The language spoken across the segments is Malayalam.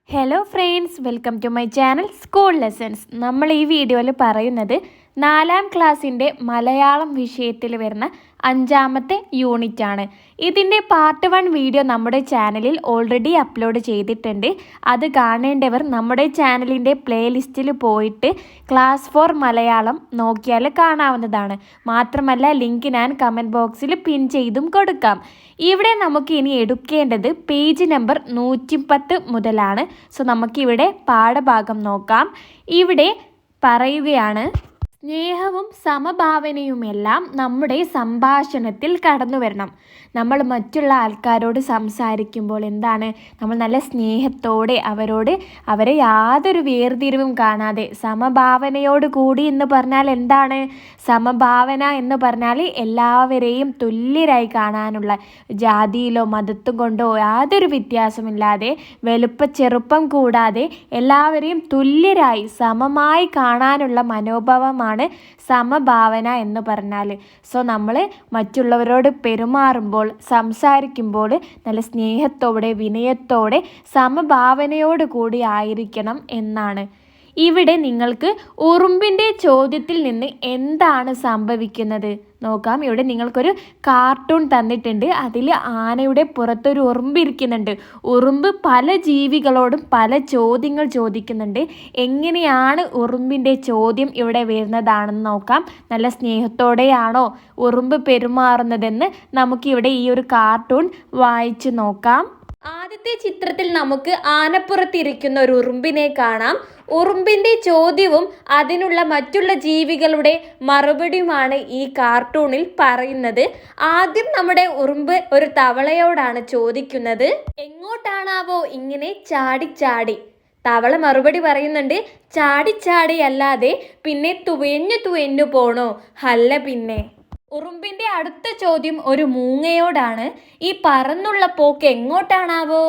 Hello friends, welcome to my channel school lessons. നമ്മൾ ഈ വീഡിയോയിൽ പറയുന്നത് 4ാം ക്ലാസ്സിൻ്റെ മലയാളം വിഷയത്തിൽ വരുന്ന 5ാമത്തെ യൂണിറ്റ് ആണ്. ഇതിൻ്റെ പാർട്ട് 1 വീഡിയോ നമ്മുടെ ചാനലിൽ ഓൾറെഡി അപ്ലോഡ് ചെയ്തിട്ടുണ്ട്. അത് കാണേണ്ടവർ നമ്മുടെ ചാനലിൻ്റെ പ്ലേലിസ്റ്റിൽ പോയിട്ട് ക്ലാസ് 4 മലയാളം നോക്കിയാൽ കാണാവുന്നതാണ്. മാത്രമല്ല ലിങ്ക് ഞാൻ കമൻറ്റ് ബോക്സിൽ പിൻ ചെയ്തും കൊടുക്കാം. ഇവിടെ നമുക്ക് ഇനി എടുക്കേണ്ടത് പേജ് നമ്പർ 110 മുതലാണ്. സോ നമുക്കിവിടെ പാഠഭാഗം നോക്കാം. ഇവിടെ പറയുകയാണ്, സ്നേഹവും സമഭാവനയുമെല്ലാം നമ്മുടെ സംഭാഷണത്തിൽ കടന്നു വരണം. നമ്മൾ മറ്റുള്ള ആൾക്കാരോട് സംസാരിക്കുമ്പോൾ എന്താണ്, നമ്മൾ നല്ല സ്നേഹത്തോടെ അവരെ യാതൊരു വേർതിരിവും കാണാതെ സമഭാവനയോട് കൂടി എന്ന് പറഞ്ഞാൽ എന്താണ്, സമഭാവന എന്ന് പറഞ്ഞാൽ എല്ലാവരെയും തുല്യരായി കാണാനുള്ള, ജാതിയിലോ മതത്തും കൊണ്ടോ യാതൊരു വ്യത്യാസമില്ലാതെ വലുപ്പ ചെറുപ്പം കൂടാതെ എല്ലാവരെയും തുല്യരായി സമമായി കാണാനുള്ള മനോഭാവമാണ് സമഭാവന എന്ന് പറഞ്ഞാൽ. സോ നമ്മൾ മറ്റുള്ളവരോട് പെരുമാറുമ്പോൾ സംസാരിക്കുമ്പോൾ നല്ല സ്നേഹത്തോടെ വിനയത്തോടെ സമഭാവനയോട് കൂടി ആയിരിക്കണം എന്നാണ്. ഇവിടെ നിങ്ങൾക്ക് ഉറുമ്പിൻ്റെ ചോദ്യത്തിൽ നിന്ന് എന്താണ് സംഭവിക്കുന്നത് നോക്കാം. ഇവിടെ നിങ്ങൾക്കൊരു കാർട്ടൂൺ തന്നിട്ടുണ്ട്. അതിൽ ആനയുടെ പുറത്തൊരു ഉറുമ്പ് ഇരിക്കുന്നുണ്ട്. ഉറുമ്പ് പല ജീവികളോടും പല ചോദ്യങ്ങൾ ചോദിക്കുന്നുണ്ട്. എങ്ങനെയാണ് ഉറുമ്പിൻ്റെ ചോദ്യം ഇവിടെ വരുന്നതാണെന്ന് നോക്കാം. നല്ല സ്നേഹത്തോടെയാണോ ഉറുമ്പ് പെരുമാറുന്നതെന്ന് നമുക്കിവിടെ ഈ ഒരു കാർട്ടൂൺ വായിച്ച് നോക്കാം. ആദ്യത്തെ ചിത്രത്തിൽ നമുക്ക് ആനപ്പുറത്തിരിക്കുന്ന ഒരു ഉറുമ്പിനെ കാണാം. ഉറുമ്പിൻ്റെ ചോദ്യവും അതിനുള്ള മറ്റുള്ള ജീവികളുടെ മറുപടിയുമാണ് ഈ കാർട്ടൂണിൽ പറയുന്നത്. ആദ്യം നമ്മുടെ ഉറുമ്പ് ഒരു തവളയോടാണ് ചോദിക്കുന്നത്, എങ്ങോട്ടാണാവോ ഇങ്ങനെ ചാടി? തവള മറുപടി പറയുന്നുണ്ട്, ചാടി അല്ലാതെ പിന്നെ തുവഞ്ഞു പോണോ? അല്ല പിന്നെ. ഉറുമ്പിൻ്റെ അടുത്ത ചോദ്യം ഒരു മൂങ്ങയോടാണ്, ഈ പറന്നുള്ള പോക്ക് എങ്ങോട്ടാണാവോ?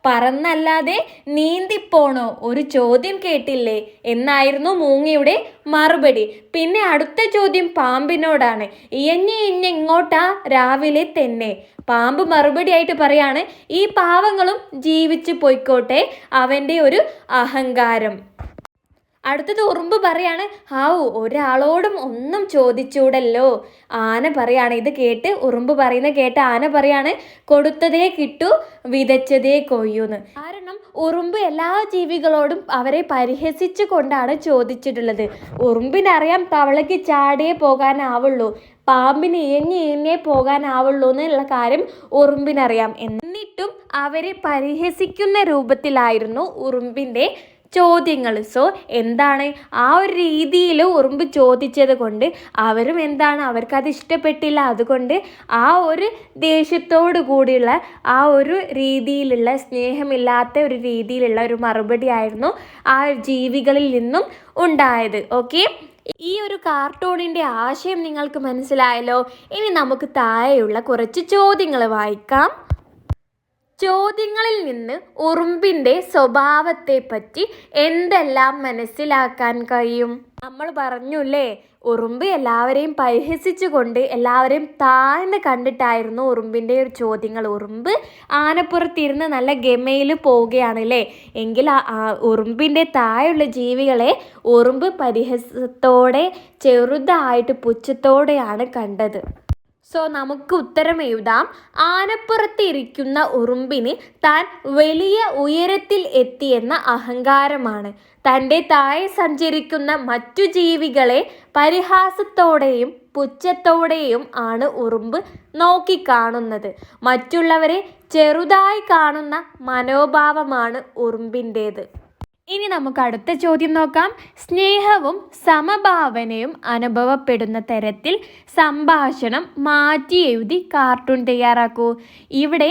പറന്നല്ലാതെ നീന്തിപ്പോണോ? ഒരു ചോദ്യം കേട്ടില്ലേ എന്നായിരുന്നു മൂങ്ങയുടെ മറുപടി. പിന്നെ അടുത്ത ചോദ്യം പാമ്പിനോടാണ്, ഇഞ്ഞ എങ്ങോട്ടാ രാവിലെ തന്നെ? പാമ്പ് മറുപടി ആയിട്ട് പറയാണ്, ഈ പാവങ്ങളും ജീവിച്ചു പോയിക്കോട്ടെ, അവൻ്റെ ഒരു അഹങ്കാരം. അടുത്തത് ഉറുമ്പ് പറയാണ്, ഒരാളോടും ഒന്നും ചോദിച്ചൂടല്ലോ. ആന പറയാണ്, ഇത് കേട്ട് ഉറുമ്പ് പറയുന്ന കേട്ട് ആന പറയാണ്, കൊടുത്തതേ കിട്ടൂ, വിതച്ചതേ കൊയ്യൂന്ന്. കാരണം ഉറുമ്പ് എല്ലാ ജീവികളോടും അവരെ പരിഹസിച്ചു കൊണ്ടാണ് ചോദിച്ചിട്ടുള്ളത്. ഉറുമ്പിനറിയാം തവളയ്ക്ക് ചാടിയേ പോകാനാവുള്ളൂ, പാമ്പിന് ഇഴഞ്ഞേ പോകാനാവുള്ളൂ എന്നുള്ള കാര്യം ഉറുമ്പിനറിയാം. എന്നിട്ടും അവരെ പരിഹസിക്കുന്ന രൂപത്തിലായിരുന്നു ഉറുമ്പിൻ്റെ ചോദ്യങ്ങൾ. സോ എന്താണ്, ആ ഒരു രീതിയിൽ ഉറുമ്പ് ചോദിച്ചത് കൊണ്ട് അവരും അവർക്കത് ഇഷ്ടപ്പെട്ടില്ല. അതുകൊണ്ട് ആ ഒരു ദേഷ്യത്തോടു കൂടിയുള്ള ആ ഒരു രീതിയിലുള്ള സ്നേഹമില്ലാത്ത ഒരു രീതിയിലുള്ള ഒരു മറുപടി ആയിരുന്നു ആ ജീവികളിൽ നിന്നും ഉണ്ടായത്. ഓക്കെ, ഈ ഒരു കാർട്ടൂണിൻ്റെ ആശയം നിങ്ങൾക്ക് മനസ്സിലായല്ലോ. ഇനി നമുക്ക് താഴെയുള്ള കുറച്ച് ചോദ്യങ്ങൾ വായിക്കാം. ചോദ്യങ്ങളിൽ നിന്ന് ഉറുമ്പിൻ്റെ സ്വഭാവത്തെ പറ്റി എന്തെല്ലാം മനസ്സിലാക്കാൻ കഴിയും? നമ്മൾ പറഞ്ഞുല്ലേ, ഉറുമ്പ് എല്ലാവരെയും പരിഹസിച്ചുകൊണ്ട് എല്ലാവരെയും താഴ്ന്ന് കണ്ടിട്ടായിരുന്നു ഉറുമ്പിൻ്റെ ഒരു ചോദ്യങ്ങൾ. ഉറുമ്പ് ആനപ്പുറത്തിരുന്ന് നല്ല ഗമയിൽ പോവുകയാണല്ലേ, എങ്കിൽ ഉറുമ്പിൻ്റെ താഴെയുള്ള ജീവികളെ ഉറുമ്പ് പരിഹസത്തോടെ ചെറുതായിട്ട് പുച്ഛത്തോടെയാണ് കണ്ടത്. സോ നമുക്ക് ഉത്തരം എഴുതാം. ആനപ്പുറത്ത് ഇരിക്കുന്ന ഉറുമ്പിന് താൻ വലിയ ഉയരത്തിൽ എത്തിയെന്ന അഹങ്കാരമാണ്. തൻ്റെ താഴെ സഞ്ചരിക്കുന്ന മറ്റു ജീവികളെ പരിഹാസത്തോടെയും പുച്ഛത്തോടെയും ആണ് ഉറുമ്പ് നോക്കിക്കാണുന്നത്. മറ്റുള്ളവരെ ചെറുതായി കാണുന്ന മനോഭാവമാണ് ഉറുമ്പിൻ്റേത്. ഇനി നമുക്ക് അടുത്ത ചോദ്യം നോക്കാം. സ്നേഹവും സമഭാവനയും അനുഭവപ്പെടുന്ന തരത്തിൽ സംഭാഷണം മാറ്റി എഴുതി കാർട്ടൂൺ തയ്യാറാക്കൂ. ഇവിടെ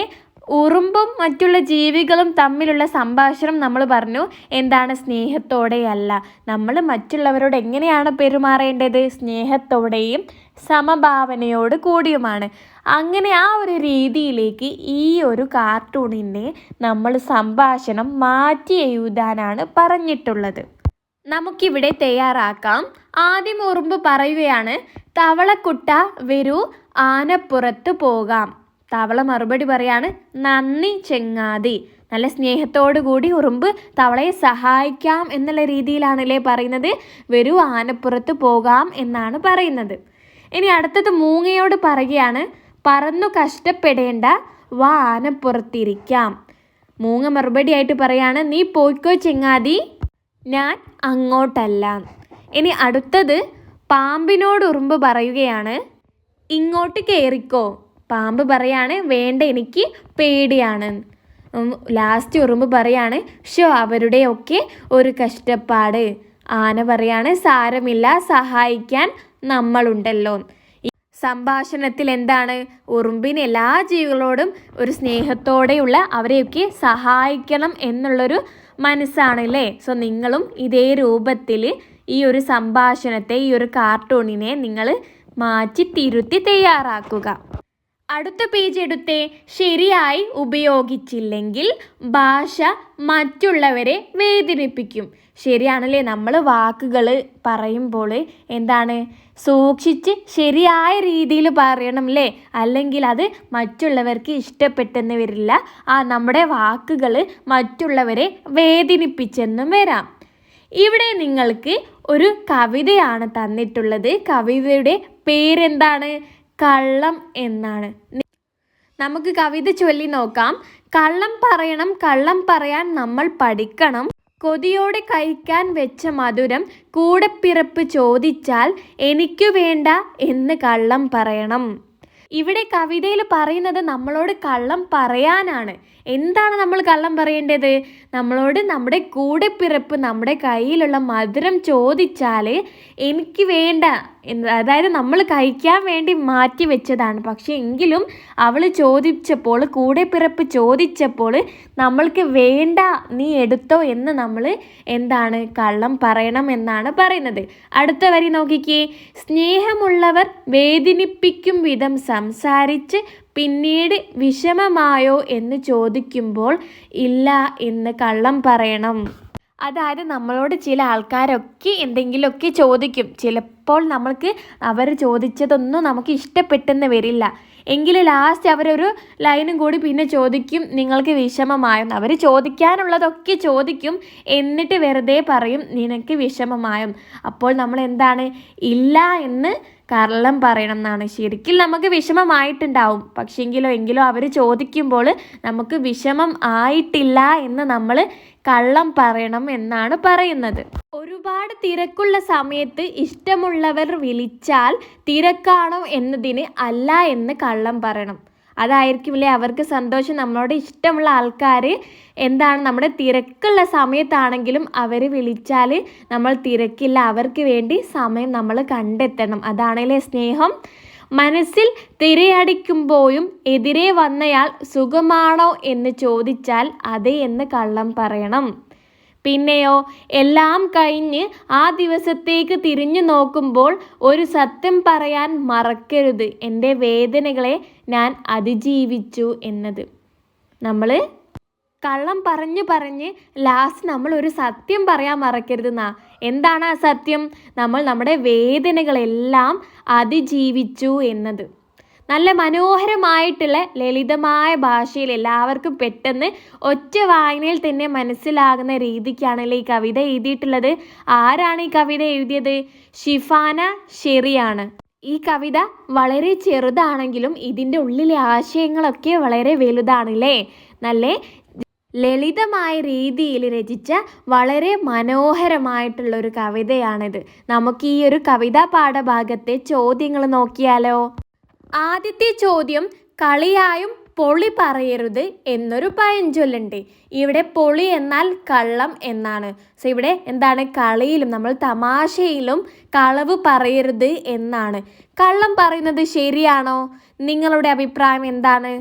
ഉറുമ്പും മറ്റുള്ള ജീവികളും തമ്മിലുള്ള സംഭാഷണം നമ്മൾ പറഞ്ഞു എന്താണ്, സ്നേഹത്തോടെയല്ല. നമ്മൾ മറ്റുള്ളവരോട് എങ്ങനെയാണ് പെരുമാറേണ്ടത്, സ്നേഹത്തോടെയും സമഭാവനയോട് കൂടിയുമാണ്. അങ്ങനെ ആ ഒരു രീതിയിലേക്ക് ഈ ഒരു കാർട്ടൂണിനെ നമ്മൾ സംഭാഷണം മാറ്റി എഴുതാനാണ് പറഞ്ഞിട്ടുള്ളത്. നമുക്കിവിടെ തയ്യാറാക്കാം. ആദ്യം ഉറുമ്പ് പറയുകയാണ്, തവളക്കുട്ട വരൂ, ആനപ്പുറത്ത് പോകാം. തവള മറുപടി പറയാണ്, നന്ദി ചെങ്ങാതി. നല്ല സ്നേഹത്തോടു കൂടി ഉറുമ്പ് തവളയെ സഹായിക്കാം എന്നുള്ള രീതിയിലാണല്ലേ പറയുന്നത്. വരൂ ആനപ്പുറത്ത് പോകാം എന്നാണ് പറയുന്നത്. ഇനി അടുത്തത് മൂങ്ങയോട് പറയുകയാണ്, പറന്നു കഷ്ടപ്പെടേണ്ട, വാ ആനപ്പുറത്തിരിക്കാം. മൂങ്ങ മറുപടി ആയിട്ട് പറയാണ്, നീ പോയിക്കോ ചെങ്ങാതി, ഞാൻ അങ്ങോട്ടല്ല. ഇനി അടുത്തത് പാമ്പിനോട് ഉറുമ്പ് പറയുകയാണ്, ഇങ്ങോട്ട് കയറിക്കോ. പാമ്പ് പറയാണ്, വേണ്ട എനിക്ക് പേടിയാണ്. ലാസ്റ്റ് ഉറുമ്പ് പറയാണ്, അവരുടെയൊക്കെ ഒരു കഷ്ടപ്പാട്. ആന പറയാണ്, സാരമില്ല, സഹായിക്കാൻ നമ്മളുണ്ടല്ലോ. സംഭാഷണത്തിൽ എന്താണ്, ഉറുമ്പിന് എല്ലാ ജീവികളോടും ഒരു സ്നേഹത്തോടെയുള്ള അവരെയൊക്കെ സഹായിക്കണം എന്നുള്ളൊരു മനസ്സാണ് അല്ലേ. സോ നിങ്ങളും ഇതേ രൂപത്തിൽ ഈ ഒരു സംഭാഷണത്തെ, ഈ ഒരു കാർട്ടൂണിനെ നിങ്ങൾ മാറ്റി തിരുത്തി തയ്യാറാക്കുക. അടുത്ത പേജ് എടുത്തേ. ശരിയായി ഉപയോഗിച്ചില്ലെങ്കിൽ ഭാഷ മറ്റുള്ളവരെ വേദനിപ്പിക്കും. ശരിയാണല്ലേ, നമ്മൾ വാക്കുകൾ പറയുമ്പോൾ എന്താണ്, സൂക്ഷിച്ച് ശരിയായ രീതിയിൽ പറയണം അല്ലേ, അല്ലെങ്കിൽ അത് മറ്റുള്ളവർക്ക് ഇഷ്ടപ്പെട്ടെന്ന് വരില്ല. നമ്മുടെ വാക്കുകൾ മറ്റുള്ളവരെ വേദനിപ്പിച്ചെന്നും വരാം. ഇവിടെ നിങ്ങൾക്ക് ഒരു കവിതയാണ് തന്നിട്ടുള്ളത്. കവിതയുടെ പേരെന്താണ്? കള്ളം എന്നാണ്. നമുക്ക് കവിത ചൊല്ലി നോക്കാം. കള്ളം പറയണം, കള്ളം പറയാൻ നമ്മൾ പഠിക്കണം. കൊതിയോടെ കഴിക്കാൻ വെച്ച മധുരം കൂടെപ്പിറപ്പ് ചോദിച്ചാൽ എനിക്കു വേണ്ട എന്ന് കള്ളം പറയണം. ഇവിടെ കവിതയിൽ പറയുന്നത് നമ്മളോട് കള്ളം പറയാനാണ്. എന്താണ് നമ്മൾ കള്ളം പറയേണ്ടത്? നമ്മളോട് നമ്മുടെ കൂടെപ്പിറപ്പ് നമ്മുടെ കയ്യിലുള്ള മധുരം ചോദിച്ചാൽ എനിക്ക് വേണ്ട, അതായത് നമ്മൾ കഴിക്കാൻ വേണ്ടി മാറ്റി വെച്ചതാണ്. പക്ഷേ എങ്കിലും അവൾ ചോദിച്ചപ്പോൾ, കൂടെപ്പിറപ്പ് ചോദിച്ചപ്പോൾ നമ്മൾക്ക് വേണ്ട, നീ എടുത്തോ എന്ന് നമ്മൾ എന്താണ്, കള്ളം പറയണം എന്നാണ് പറയുന്നത്. അടുത്ത വരി നോക്കിക്കേ. സ്നേഹമുള്ളവർ വേദനിപ്പിക്കും വിധം സംസാരിച്ച് പിന്നീട് വിഷമമായോ എന്ന് ചോദിക്കുമ്പോൾ ഇല്ല എന്ന് കള്ളം പറയണം. അതായത് നമ്മളോട് ചില ആൾക്കാരൊക്കെ എന്തെങ്കിലുമൊക്കെ ചോദിക്കും. ചിലപ്പോൾ നമ്മൾക്ക് അവർ ചോദിച്ചതൊന്നും നമുക്ക് ഇഷ്ടപ്പെട്ടെന്ന് വരില്ല. എങ്കിൽ ലാസ്റ്റ് അവരൊരു ലൈനും കൂടി പിന്നെ ചോദിക്കും, നിങ്ങൾക്ക് വിഷമമായും. അവർ ചോദിക്കാനുള്ളതൊക്കെ ചോദിക്കും, എന്നിട്ട് വെറുതെ പറയും നിനക്ക് വിഷമമായും. അപ്പോൾ നമ്മൾ എന്താണ്, ഇല്ല എന്ന് കള്ളം പറയണം എന്നാണ്. ശരിക്കും നമുക്ക് വിഷമമായിട്ടുണ്ടാവും, എങ്കിലോ അവർ ചോദിക്കുമ്പോൾ നമുക്ക് വിഷമം ആയിട്ടില്ല എന്ന് നമ്മൾ കള്ളം പറയണം എന്നാണ് പറയുന്നത്. ഒരുപാട് തിരക്കുള്ള സമയത്ത് ഇഷ്ടമുള്ളവർ വിളിച്ചാൽ തിരക്കാണോ എന്നതിന് അല്ല എന്ന് കള്ളം പറയണം. അതായിരിക്കുമല്ലേ അവർക്ക് സന്തോഷം. നമ്മളോട് ഇഷ്ടമുള്ള ആൾക്കാർ എന്താണ്, നമ്മുടെ തിരക്കുള്ള സമയത്താണെങ്കിലും അവർ വിളിച്ചാൽ നമ്മൾ തിരക്കില്ല, അവർക്ക് വേണ്ടി സമയം നമ്മൾ കണ്ടെത്തണം. അതാണല്ലേ സ്നേഹം. മനസ്സിൽ തിരയടിക്കുമ്പോഴും എതിരെ വന്നയാൾ സുഖമാണോ എന്ന് ചോദിച്ചാൽ അതെ എന്ന് കള്ളം പറയണം. പിന്നെയോ, എല്ലാം കഴിഞ്ഞ് ആ ദിവസത്തേക്ക് തിരിഞ്ഞു നോക്കുമ്പോൾ ഒരു സത്യം പറയാൻ മറക്കരുത്, എൻ്റെ വേദനകളെ ഞാൻ അതിജീവിച്ചു എന്നത്. നമ്മൾ കള്ളം പറഞ്ഞ് ലാസ്റ്റ് നമ്മൾ ഒരു സത്യം പറയാൻ മറക്കരുതെന്നാ. എന്താണ് ആ സത്യം? നമ്മൾ നമ്മുടെ വേദനകളെല്ലാം അതിജീവിച്ചു എന്നത്. നല്ല മനോഹരമായിട്ടുള്ള ലളിതമായ ഭാഷയിൽ എല്ലാവർക്കും പെട്ടെന്ന് ഒറ്റ വായനയിൽ തന്നെ മനസ്സിലാകുന്ന രീതിക്കാണല്ലേ ഈ കവിത എഴുതിയിട്ടുള്ളത്. ആരാണ് ഈ കവിത എഴുതിയത്? ഷിഫാന ഷെറിയാണ്. ഈ കവിത വളരെ ചെറുതാണെങ്കിലും ഇതിൻ്റെ ഉള്ളിലെ ആശയങ്ങളൊക്കെ വളരെ വലുതാണല്ലേ. നല്ല ലളിതമായ രീതിയിൽ രചിച്ച വളരെ മനോഹരമായിട്ടുള്ളൊരു കവിതയാണിത്. നമുക്ക് ഈ ഒരു കവിതാ പാഠഭാഗത്തെ ചോദ്യങ്ങൾ നോക്കിയാലോ? ആദ്യത്തെ ചോദ്യം, കളിയായും പൊളി പറയരുത് എന്നൊരു പഴഞ്ചൊല്ലുണ്ട്. ഇവിടെ പൊളി എന്നാൽ കള്ളം എന്നാണ്. സോ ഇവിടെ എന്താണ്, കളിയിലും നമ്മൾ തമാശയിലും കളവ് പറയരുത് എന്നാണ്. കള്ളം പറയുന്നത് ശരിയാണോ? നിങ്ങളുടെ അഭിപ്രായം എന്താണ്?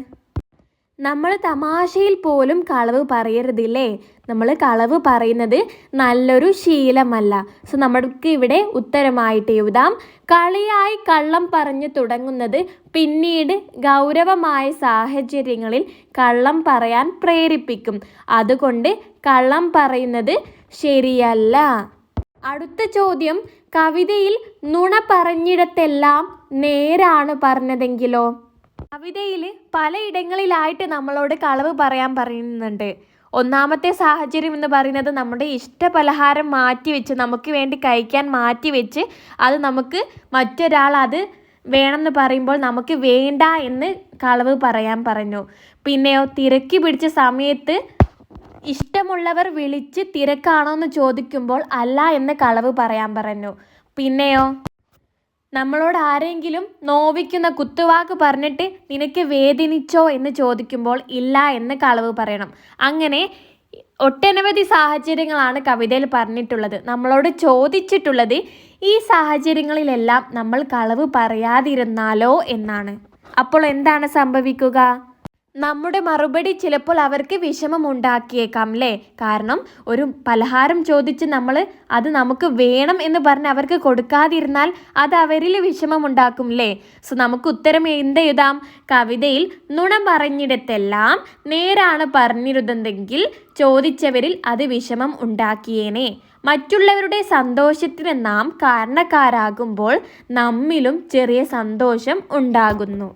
നമ്മൾ തമാശയിൽ പോലും കളവ് പറയരുതില്ലേ. നമ്മൾ കളവ് പറയുന്നത് നല്ലൊരു ശീലമല്ല. സോ നമ്മൾക്ക് ഇവിടെ ഉത്തരമായിട്ട് എഴുതാം, കളിയായി കള്ളം പറഞ്ഞു തുടങ്ങുന്നത് പിന്നീട് ഗൗരവമായ സാഹചര്യങ്ങളിൽ കള്ളം പറയാൻ പ്രേരിപ്പിക്കും. അതുകൊണ്ട് കള്ളം പറയുന്നത് ശരിയല്ല. അടുത്ത ചോദ്യം, കവിതയിൽ നുണ പറഞ്ഞിടത്തെല്ലാം നേരാണ് പറഞ്ഞതെങ്കിലോ? കവിതയിൽ പലയിടങ്ങളിലായിട്ട് നമ്മളോട് കളവ് പറയാൻ പറയുന്നുണ്ട്. ഒന്നാമത്തെ സാഹചര്യം എന്ന് പറയുന്നത് നമ്മുടെ ഇഷ്ടപലഹാരം മാറ്റിവെച്ച് നമുക്ക് വേണ്ടി കഴിക്കാൻ മാറ്റിവെച്ച് അത് നമുക്ക് മറ്റൊരാൾ അത് വേണമെന്ന് പറയുമ്പോൾ നമുക്ക് വേണ്ട എന്ന് കളവ് പറയാൻ പറഞ്ഞു. പിന്നെയോ തിരക്ക് പിടിച്ച സമയത്ത് ഇഷ്ടമുള്ളവർ വിളിച്ച് തിരക്കാണോ എന്ന് ചോദിക്കുമ്പോൾ അല്ല എന്ന് കളവ് പറയാൻ പറഞ്ഞു. പിന്നെയോ നമ്മളോട് ആരെങ്കിലും നോവിക്കുന്ന കുത്തുവാക്ക് പറഞ്ഞിട്ട് നിനക്ക് വേദനിച്ചോ എന്ന് ചോദിക്കുമ്പോൾ ഇല്ല എന്ന് കളവ് പറയണം. അങ്ങനെ ഒട്ടനവധി സാഹചര്യങ്ങളാണ് കവിതയിൽ പറഞ്ഞിട്ടുള്ളത്. നമ്മളോട് ചോദിച്ചിട്ടുള്ളത് ഈ സാഹചര്യങ്ങളിലെല്ലാം നമ്മൾ കളവ് പറയാതിരുന്നാലോ എന്നാണ്. അപ്പോൾ എന്താണ് സംഭവിക്കുക? നമ്മുടെ മറുപടി ചിലപ്പോൾ അവർക്ക് വിഷമമുണ്ടാക്കിയേക്കാം അല്ലേ? കാരണം ഒരു പലഹാരം ചോദിച്ച് നമ്മൾ അത് നമുക്ക് വേണം എന്ന് പറഞ്ഞ് അവർക്ക് കൊടുക്കാതിരുന്നാൽ അത് അവരിൽ വിഷമമുണ്ടാക്കും അല്ലേ? സോ നമുക്ക് ഉത്തരം എന്ത് എഴുതാം? കവിതയിൽ നുണ പറഞ്ഞിടത്തെല്ലാം നേരാണ് പറഞ്ഞിരുന്നെങ്കിൽ ചോദിച്ചവരിൽ അത് വിഷമം ഉണ്ടാക്കിയേനെ. മറ്റുള്ളവരുടെ സന്തോഷത്തിന് നാം കാരണക്കാരാകുമ്പോൾ നമ്മിലും ചെറിയ സന്തോഷം ഉണ്ടാകുന്നു.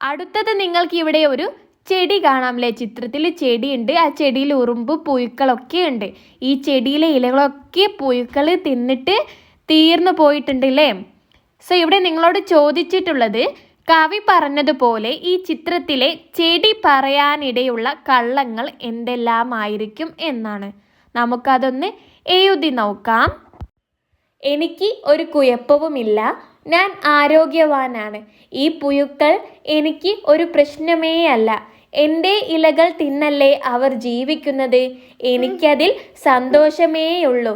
അടുത്തത് നിങ്ങൾക്ക് ഇവിടെ ഒരു ചെടി കാണാം അല്ലേ? ചിത്രത്തിൽ ചെടിയുണ്ട്. ആ ചെടിയിൽ ഉറുമ്പ് പുഴുക്കളൊക്കെ ഉണ്ട്. ഈ ചെടിയിലെ ഇലകളൊക്കെ പുഴുക്കൾ തിന്നിട്ട് തീർന്നു പോയിട്ടുണ്ട് അല്ലേ? സോ ഇവിടെ നിങ്ങളോട് ചോദിച്ചിട്ടുള്ളത് കവി പറഞ്ഞതുപോലെ ഈ ചിത്രത്തിലെ ചെടി പറയാനിടയുള്ള കള്ളങ്ങൾ എന്തെല്ലാമായിരിക്കും എന്നാണ്. നമുക്കതൊന്ന് എഴുതി നോക്കാം. എനിക്ക് ഒരു കുഴപ്പവുമില്ല, ഞാൻ ആരോഗ്യവാനാണ്. ഈ പുഴുക്കൾ എനിക്ക് ഒരു പ്രശ്നമേ അല്ല. എൻ്റെ ഇലകൾ തിന്നല്ലേ അവർ ജീവിക്കുന്നത്. എനിക്കതിൽ സന്തോഷമേയുള്ളൂ.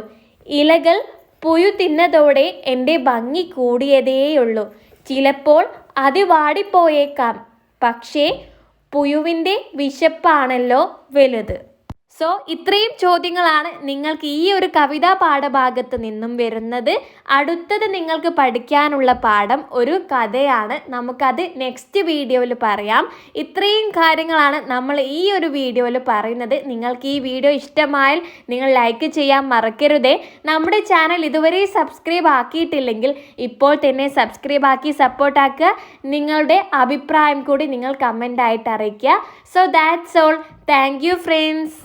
ഇലകൾ പുഴു തിന്നതോടെ എൻ്റെ ഭംഗി കൂടിയതേയുള്ളൂ. ചിലപ്പോൾ അത് വാടിപ്പോയേക്കാം, പക്ഷേ പുഴുവിൻ്റെ വിശപ്പാണല്ലോ വലുത്. സോ ഇത്രയും ചോദ്യങ്ങളാണ് നിങ്ങൾക്ക് ഈ ഒരു കവിതാ പാഠഭാഗത്ത് നിന്നും വരുന്നത്. അടുത്തത് നിങ്ങൾക്ക് പഠിക്കാനുള്ള പാഠം ഒരു കഥയാണ്. നമുക്കത് നെക്സ്റ്റ് വീഡിയോയിൽ പറയാം. ഇത്രയും കാര്യങ്ങളാണ് നമ്മൾ ഈ ഒരു വീഡിയോയിൽ പറയുന്നത്. നിങ്ങൾക്ക് ഈ വീഡിയോ ഇഷ്ടമായാൽ നിങ്ങൾ ലൈക്ക് ചെയ്യാൻ മറക്കരുതേ. നമ്മുടെ ചാനൽ ഇതുവരെ സബ്സ്ക്രൈബ് ആക്കിയിട്ടില്ലെങ്കിൽ ഇപ്പോൾ തന്നെ സബ്സ്ക്രൈബ് ആക്കി സപ്പോർട്ടാക്കുക. നിങ്ങളുടെ അഭിപ്രായം കൂടി നിങ്ങൾ കമൻ്റായിട്ട് അറിയിക്കുക. So that's all. Thank you friends.